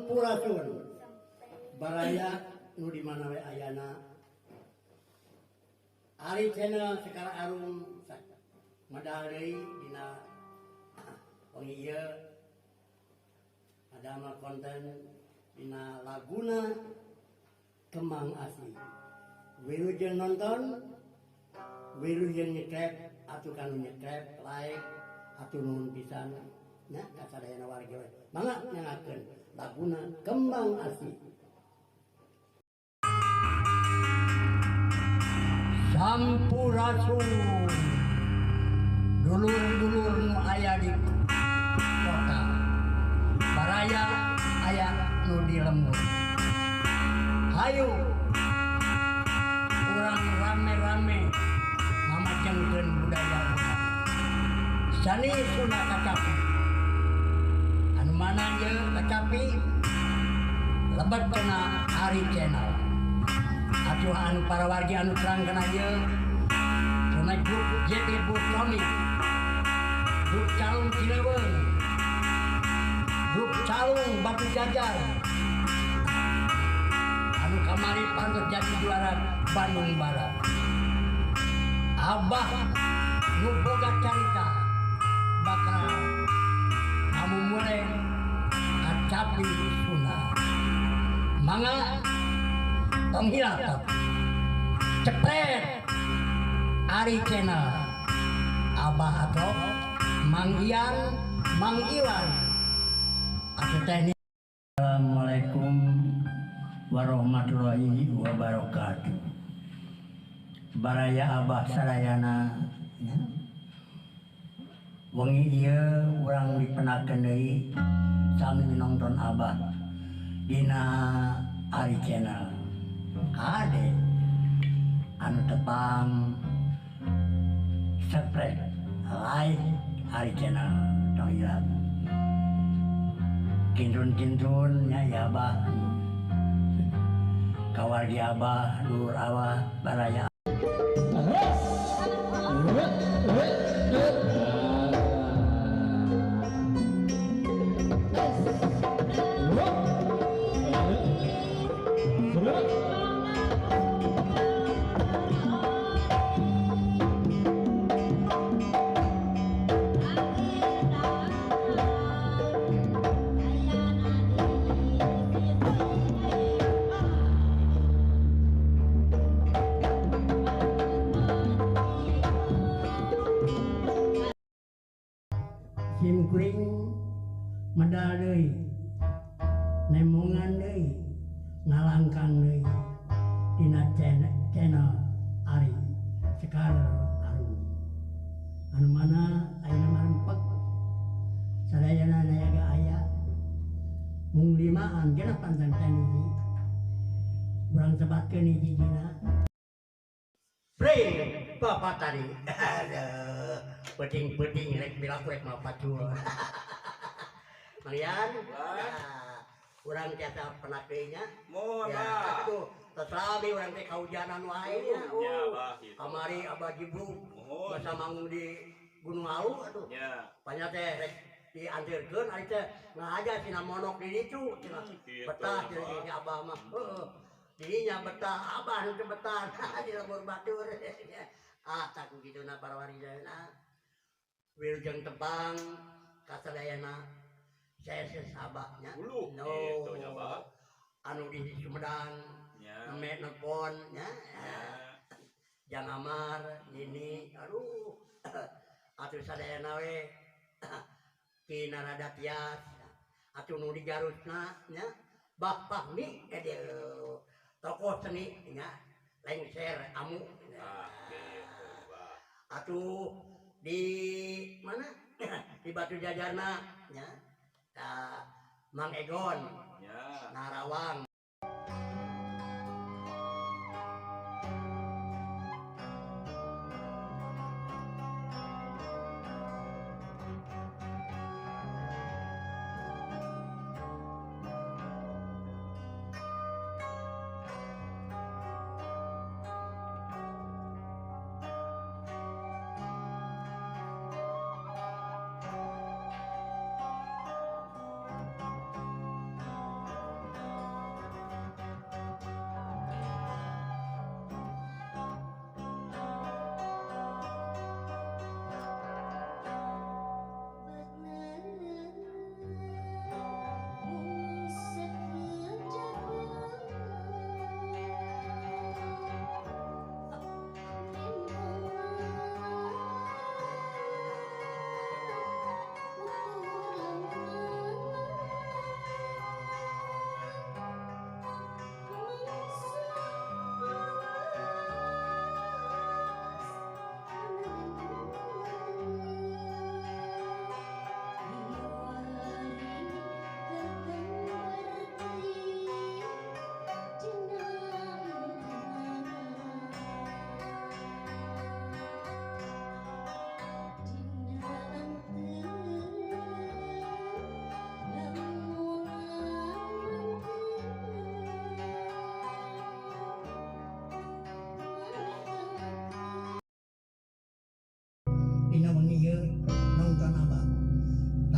Sampurasun baraya nu di mana we ayana ari channel sekarang arum madal deui dina wengi ieu ada konten dina laguna Kembang Asli. Wilujeng nonton, wilujeng nyekrep, atuh kanu nyekrep, like, atuh nuhun pisan. Nya kasadayana warga we. Mangga nyangakeun laguna Kembang Asli. Sampurasun dulur-dulur nu aya di kota baraya aya nu di lembur. Hayu urang rame-rame ngamajengkeun budaya urang. Sani Sunda Kacapi anu mana ieu Kacapi lebet kena Ari Channel. Atuh anu para wargi anu terangkeun ieu cenah grup JP Butroni, grup Calung Cileweung, grup Calung Batu Jajar, anu kamari pantos jadi juara Bandung Barat. Abah nu boga carita bakal kamu mulai Kacapi Sunda. Mangga tong hilatap cepet Ari Channel, Abah Atrok, Mang Ian, Mang Iwan, atuh teknik. Assalamualaikum warahmatullahi wabarakatuh. Baraya Abah sadayana wengi ieu urang dipenakeun deui sami nonton Abah dina Ari Channel. Ade anu tepang subscribe like Ari Channel tong ilat kintun-kintun nya ya Abah kawargi Abah dulur Abah baraya simkuring medal deui nemongan deui ngalangkang deui dina channel Ari Sekar Arum anu mana ayeuna marempek sadayana nayaga aya mung limaan genep pantang taniji urang sebatkeun hiji-hijina Bre, bapak tadi, aduh, penting rek bilang rek mau pacul. Marian, urang tiasa penakainya, ya, itu tersabi urang teh kaujanan wae ya, kamari Abah Jibruk, masa manggung di Gunung Alu, atuh, banyak teh rek diantirkeun, ari teh ngahaja cina monok di ditu, cina betah cina Abah mah, dirinya betah Abah nu betah di lembur batur tak gitu na para warijana wilujeng tepang kasadayana saya Abahnya no anu di Sumedang neme nelpon nya Jang Amar ini aduh atuh sadayana we ki narada tias atuh nu di Garutna nya Bapak nih tokoh seni nya lengser amu atuh di mana di Batu Jajarna nya Mang Egon Narawang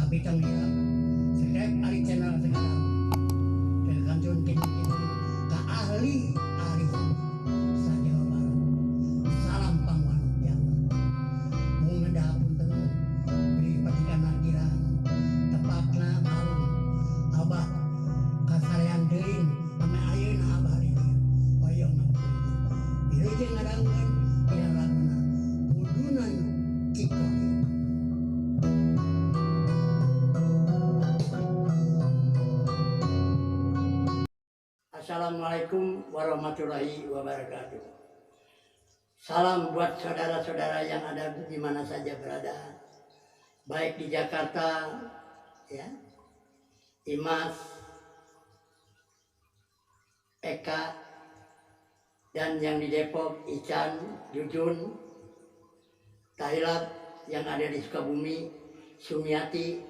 kabitang ya setiap hari channel sekarang tergantung ke ahli saja Barat salam pangwan Jawa mengedapun penuh beri petikan kira tepatna alun abah kasarean deing ame ayeuna abah ini hoyong Wilujeng ngadangkeun piraraguna kudunan kikoi. Assalamualaikum warahmatullahi wabarakatuh. Salam buat saudara-saudara yang ada di mana saja berada, baik di Jakarta, ya, Imas, Eka, dan yang di Depok, Ican, Jujun, Tahilap, yang ada di Sukabumi, Sumiati,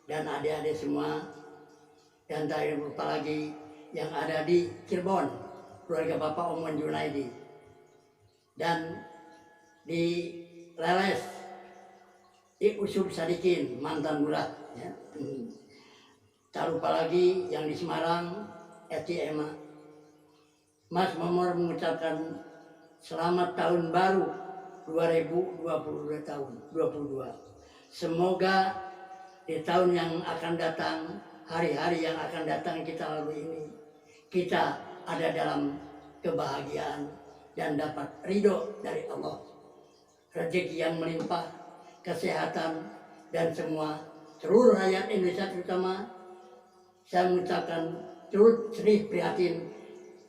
dan adik-adik semua, dan tak lupa lagi yang ada di Cirebon, keluarga Bapak Omon Junaidi, dan di Leles, Usub Sadikin, mantan lurah, ya. Tak lupa lagi yang di Semarang, Eti Ema. Mas Momor mengucapkan selamat tahun baru 2022 tahun 22. Semoga di tahun yang akan datang, hari-hari yang akan datang kita lalui ini, kita ada dalam kebahagiaan dan dapat ridho dari Allah. Rezeki yang melimpah, kesehatan, dan semua seluruh rakyat Indonesia terutama, saya mengucapkan turut sedih prihatin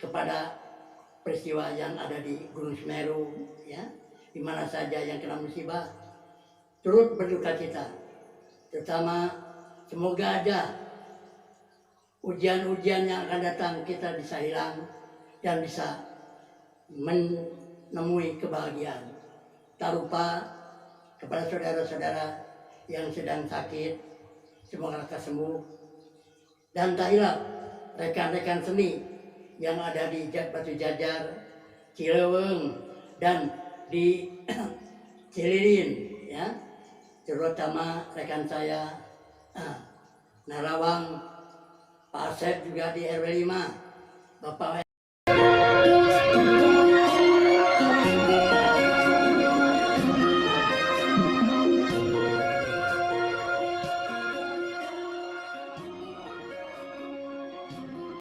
kepada peristiwa yang ada di Gunung Semeru, ya, di mana saja yang kena musibah, turut berduka cita. Terutama semoga aja ujian-ujian yang akan datang kita bisa hilang dan bisa menemui kebahagiaan. Tak lupa kepada saudara-saudara yang sedang sakit, semoga lekas sembuh. Dan tak hilang rekan-rekan seni yang ada di Batu Jajar, Cileweng, dan di Cililin, ya, terutama rekan saya Narawang, Pak Asep juga di RW 5, Bapak